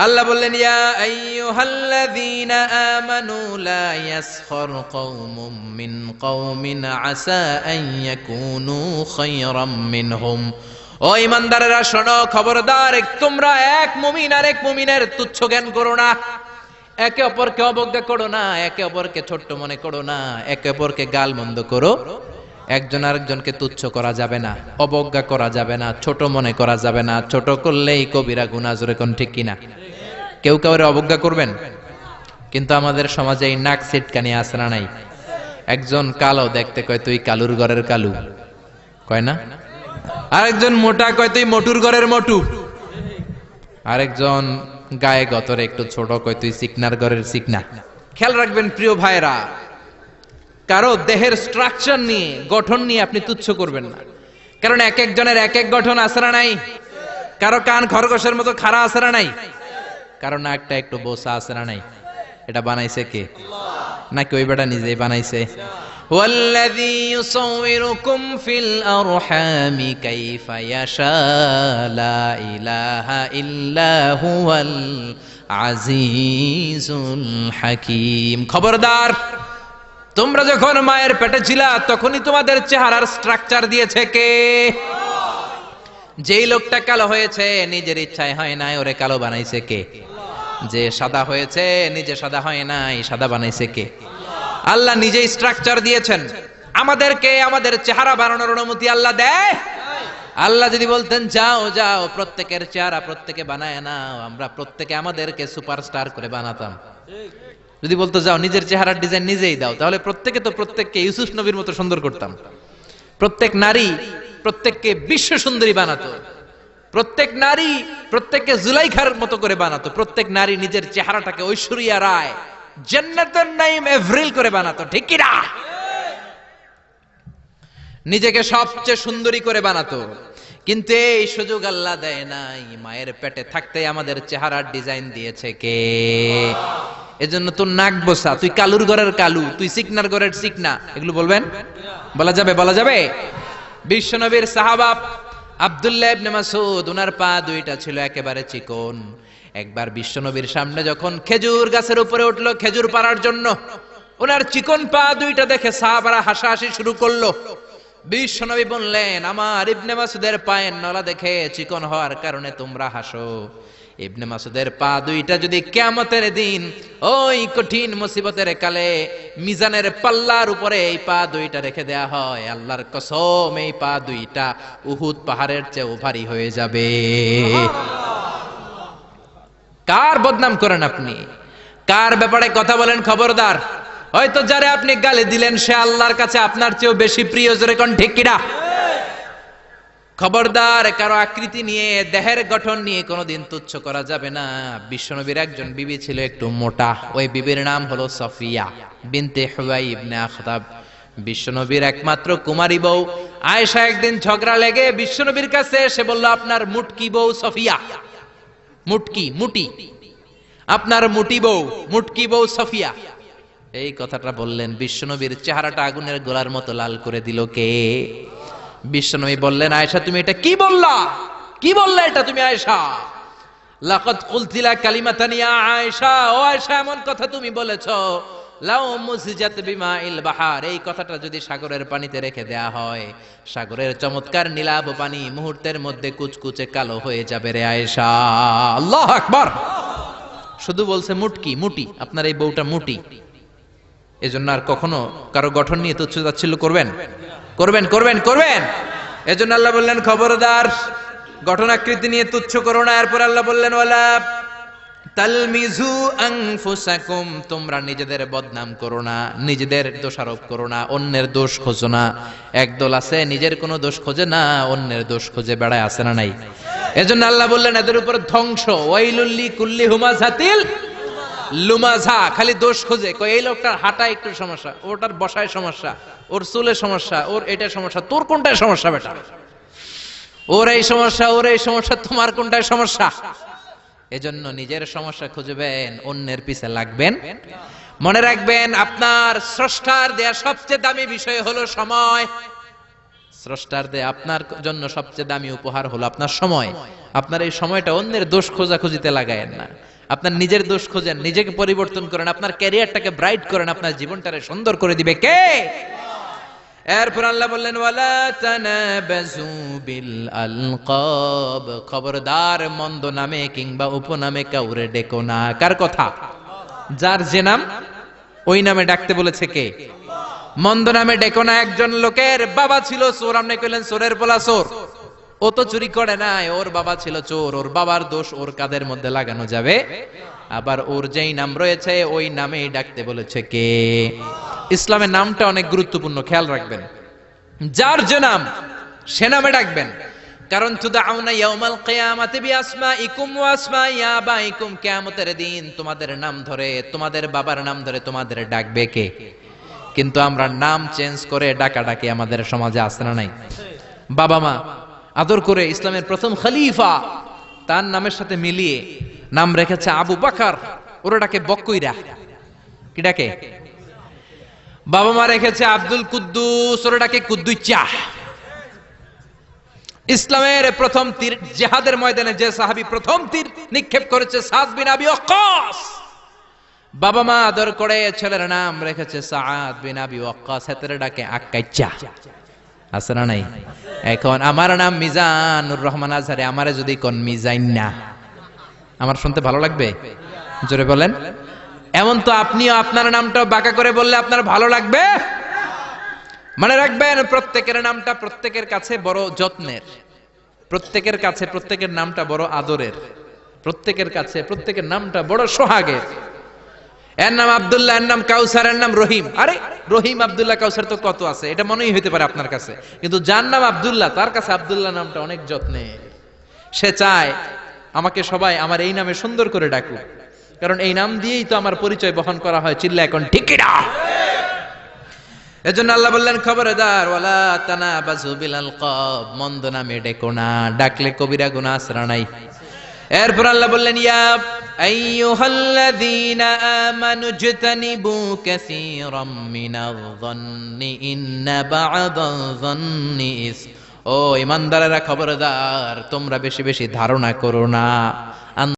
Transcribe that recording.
আল্লাহ বললেন ইয়া আইয়ুহাল্লাযীনা আমানু লা ইয়াসখর কওমুম মিন কওমিন আসা আন ইয়াকুনু খায়রাম মিনহুম। ও ঈমানদারেরা শোনো, খবরদার, তোমরা এক মুমিন আর এক মুমিনের তুচ্ছ জ্ঞান করো না, একে অপরকে অবজ্ঞা করো না, একে অপরকে ছোট্ট মনে করো না, একে অপরকে গালমন্দ করো। একজন আরেকজনকে তুচ্ছ করা যাবে না, অবজ্ঞা করা যাবে না, ছোট মনে করা যাবে না। ছোট করলেই কবিরা গুনাহ, জোরে কোন ঠিক কিনা? কেউ কাউরে অবজ্ঞা করবেন? কিন্তু আমাদের সমাজে এই নাক সিটকানি আছে না নাই? একজন কালো দেখতে কয় তুই কালুর ঘরের কালু, কয় না? আরেকজন মোটা কয় তুই মোটুর ঘরের মোটু, আরেকজন গায়ে গতরে একটু ছোট কয় তুই চিকনার ঘরের চিকনা। খেয়াল রাখবেন প্রিয় ভাইরা, কারো দেহের স্ট্রাকচার নিয়ে, গঠন নিয়ে আপনি তুচ্ছ করবেন না, কারণ এক একজনের এক এক গঠন আছে না নাই? কারো কান খরগোশের মতো খাড়া আছে না নাই? কারো নাকটা একটু বোসা আছে না নাই? এটা বানাইছে কে? নাকি ওই বেটা নিজেই বানাইছে? ওয়াল্লাযী ইউসাউবিরুকুম ফিল আরহামি কাইফা ইয়াশা লা ইলাহা ইল্লা হুয়াল আজিজুল হাকীম। খবরদার, তোমরা যখন মায়ের পেটে ছিলা তখনই তোমাদের চেহারার স্ট্রাকচার দিয়েছে কে? যেই লোকটা কালো হয়েছে নিজের ইচ্ছায় হয় নাই, ওরে কালো বানাইছে কে? যে সাদা হয়েছে নিজে সাদা হয় নাই, সাদা বানাইছে কে? আল্লাহ নিজেই স্ট্রাকচার দিয়েছেন। আমাদেরকে আমাদের চেহারা বানানোর অনুমতি আল্লাহ দেয়? আল্লাহ যদি বলতেন যাও যাও প্রত্যেকের চেহারা প্রত্যেকে বানায় নাও, আমরা প্রত্যেকে আমাদেরকে সুপারস্টার করে বানাতাম। যদি বলতো যাও নিজের চেহারার ডিজাইন নিজেই দাও, তাহলে প্রত্যেকে তো প্রত্যেককে ইউসুফ নবীর মতো সুন্দর করতাম। প্রত্যেক নারী প্রত্যেককে বিশ্ব সুন্দরী বানাতো, প্রত্যেক নারী প্রত্যেককে জুলাইখার মতো করে বানাতো, প্রত্যেক নারী নিজের চেহারাটাকে ঐশ্বরিয়া রায়, জান্নাতুন নাঈম এভরিল করে বানাতো, ঠিক কি না? নিজেকে সবচেয়ে সুন্দরী করে বানাতো। কিন্তু এই সুযোগ আল্লাহ দেয় নাই। মায়ের পেটে থাকতে আমাদের চেহারার ডিজাইন দিয়েছে কে? এজন্য তোর নাক বসা, তুই কালুর ঘরের কালু, তুই চিকনার ঘরের চিকনা, এগুলো বলবেন? বলা যাবে? বলা যাবে? বিশ্বনবীর সাহাবা আব্দুল্লাহ ইবনে মাসউদ, ওনার পা দুইটা ছিল একেবারে চিকন। একবার বিশ্বনবীর সামনে যখন খেজুর গাছের উপরে উঠলো খেজুর পাড়ার জন্য, ওনার চিকন পা দুইটা দেখে সাহাবারা হাসাহাসি শুরু করলো। বিশ্বনবী বললেন, আমার ইবনে মাসউদের পায়ের নলা দেখে চিকন হওয়ার কারণে তোমরা হাসো। ইবনে মাসউদের পা দুইটা যদি কিয়ামতের দিন ওই কঠিন মুসিবতের কালে মিজানের পাল্লার উপরে এই পা দুইটা রেখে দেয়া হয়, আল্লাহর কসম এই পা দুইটা উহুদ পাহাড়ের চেয়েও ভারী হয়ে যাবে। কার বদনাম করেন আপনি? কার ব্যাপারে কথা বলেন? খবরদার, হয়তো যারে আপনি গালি দিলেন সে আল্লাহর কাছে আপনার চেয়েও বেশি প্রিয়, জোরে কোন ঠিক কিনা? খবরদার, কারো আকৃতি নিয়ে, দেহের গঠন নিয়ে কোনোদিন তুচ্ছ করা যাবে না। বিশ্বনবীর একজন বিবি ছিল একটু মোটা, ওই বিবির নাম হলো সফিয়া বিনতে হুয়াই ইবনে আখতাব। বিশ্বনবীর একমাত্র কুমারী বউ আয়েশা একদিন ঝগড়া লেগে বিশ্বনবীর কাছে এসে বলল, আপনার মুটকি বউ সফিয়া, মুটকি মুটি, আপনার মুটি বউ, মুটকি বউ সফিয়া। এই কথাটা বললেন, বিশ্বনবীর চেহারাটা আগুনের গোলার মতো লাল করে দিল কে? বিশ্বনবী বললেন, আয়েশা তুমি এটা কি বললা? কি বললা এটা তুমি আয়েশা? লাকাদ কুলতিলা কালিমাতান ইয়া আয়েশা, ও আয়েশা এমন কথা তুমি বলেছো, লাউ মুসিজাত বিমাইল বাহার, এই কথাটা যদি সাগরের পানিতে রেখে দেয়া হয়, সাগরের চমৎকার নীলাভ পানি মুহূর্তের মধ্যে কুচকুচে কালো হয়ে যাবে রে আয়েশা। আল্লাহু আকবার। শুধু বলছে মুটকি মুটি, আপনার এই বউটা মুটি। এজন্য আর কখনো কারো গঠন নিয়ে তুচ্ছ তাচ্ছিল্য করবেন? করবেন করবেন করবেন। এজন্য আল্লাহ বললেন, খবরদার, গঠনাকৃতি নিয়ে তুচ্ছ করো না। এরপর আল্লাহ বললেন, ওয়ালা তালমিজু আনফুসাকুম, তোমরা নিজেদের বদনাম করো না, নিজেদের দোষারোপ করো না, অন্যের দোষ খোঁজো না। একদল আছে নিজের কোনো দোষ খোঁজে না, অন্যের দোষ খোঁজে বেড়ায়, আছে না নাই? এজন্য আল্লাহ বললেন, এদের উপর ধ্বংস। ওয়াইলুল লিকুল্লি হুমাযাতিল লুমাযা, খালি দোষ খোঁজে। কই এই লোকটার হাঁটা একটু সমস্যা, ওটার বসায় সমস্যা, ওর চুলের সমস্যা, ওর এটা সমস্যা, তোর কোনটায় সমস্যা বেটা? ওর এই সমস্যা, ওর এই সমস্যা, তোমার কোনটায় সমস্যা? এজন্য নিজের সমস্যা খুঁজবেন, অন্যের পিছে লাগবেন। মনে রাখবেন, আপনার স্রষ্টার দেয়া সবচেয়ে দামি বিষয় হলো সময়। স্রষ্টার দে আপনার জন্য সবচেয়ে দামি উপহার হলো আপনার সময়। আপনার এই সময়টা অন্যের দোষ খোঁজাখুঁজিতে লাগায়েন না, আপনার নিজের দোষ খোঁজেন, নিজেকে পরিবর্তন করেন, আপনার ক্যারিয়ারটাকে ব্রাইট করেন, আপনার জীবনটাকে সুন্দর করে দিবে কে? এরপর আল্লাহ বললেন ওয়ালা তানাবাজু বিল আলকাব, খবরদার মন্দ নামে কিংবা উপনামে কাউরে ডেকো না। কার কথা? যার যে নাম ওই নামে ডাকতে বলেছে কে? মন্দ নামে ডেকো না। একজন লোকের বাবা ছিল চোর, আপনি কইলেন চোরের পোলা চোর, ও তো চুরি করে নাই, ওর বাবা ছিল চোর, ওর বাবার দোষ ওর কাঁধের মধ্যে লাগানো যাবে? আবার ওর যেই নাম রয়েছে ওই নামেই ডাকতে বলেছে কে? ইসলামের নামটা অনেক গুরুত্বপূর্ণ, খেয়াল রাখবেন। যার যে নাম সে নামে ডাকবেন, কারণ তুদাউনা ইয়াউমাল কিয়ামাতি বিআসমাইকুম ওয়া আসমাই আবাইকুম, কিয়ামতের দিন তোমাদের নাম ধরে, তোমাদের বাবার নাম ধরে তোমাদের ডাকবে কে? কিন্তু আমরা নাম চেঞ্জ করে ডাকাডাকি আমাদের সমাজে আছে না নাই? বাবা মা আদর করে ইসলামের প্রথম খলিফা তার নামের সাথে মিলিয়ে নাম রেখেছে আবু বকর, ওরা ডাকে বক্কইরা। কি ডাকে? বাবা মা রেখেছে আব্দুল কুদ্দুস, ওরা ডাকে কুদ্দুইচা। ইসলামের প্রথম তীর জিহাদের ময়দানে যে সাহাবী প্রথম তীর নিক্ষেপ করেছে সাদ বিন আবি ওয়াক্কাস, বাবা মা আদর করে ছেলের নাম রেখেছে সাদ বিন আবি ওয়াক্কাস, হেতের ডাকে আক্কাইচা। আছে না নাই? এখন আমার নাম মিজানুর রহমান আজহারি, আমারে যদি কোন মিজাইন না, আমার শুনতে ভালো লাগবে? জোরে বলেন। এমন তো আপনিও আপনার নামটা বাঁকা করে বললে আপনার ভালো লাগবে? মনে রাখবেন, প্রত্যেকের নামটা প্রত্যেকের কাছে বড় যত্নের, প্রত্যেকের কাছে প্রত্যেকের নামটা বড় আদরের, প্রত্যেকের কাছে প্রত্যেকের নামটা বড় সোহাগের। এর নাম আব্দুল্লাহ, এর নাম কাউসার, এর নাম রহিম। আরে রহিম আব্দুল্লাহ কাউসার তো কত আছে, এটা মনেই হইতে পারে আপনার কাছে, কিন্তু যার নাম আব্দুল্লাহ তার কাছে আব্দুল্লাহ নামটা অনেক যত্নের। সে চায় আমাকে সবাই আমার এই নামে সুন্দর করে ডাকুক, কারণ এই নাম দিয়েই তো আমার পরিচয় বহন করা হয়। চিল্লা এখন ঠিক কিনা? এজন্য আল্লাহ বললেন খবরদার ওয়ালা তানাবাজু বিল আলকাব, মন্দ নামে ডেকো না, ডাকলে কবিরা গুনাহ আসরা নাই। এরপর আল্লাহ বললেন ইয়া আইয়ুহাল্লাযীনা আমানু জতানিবু কাসীরাম মিনায-যন্নি ইন্না বা'দায-যন্নি ইসম। ও ঈমানদারেরা খবরদার, তোমরা বেশি বেশি ধারণা করো না।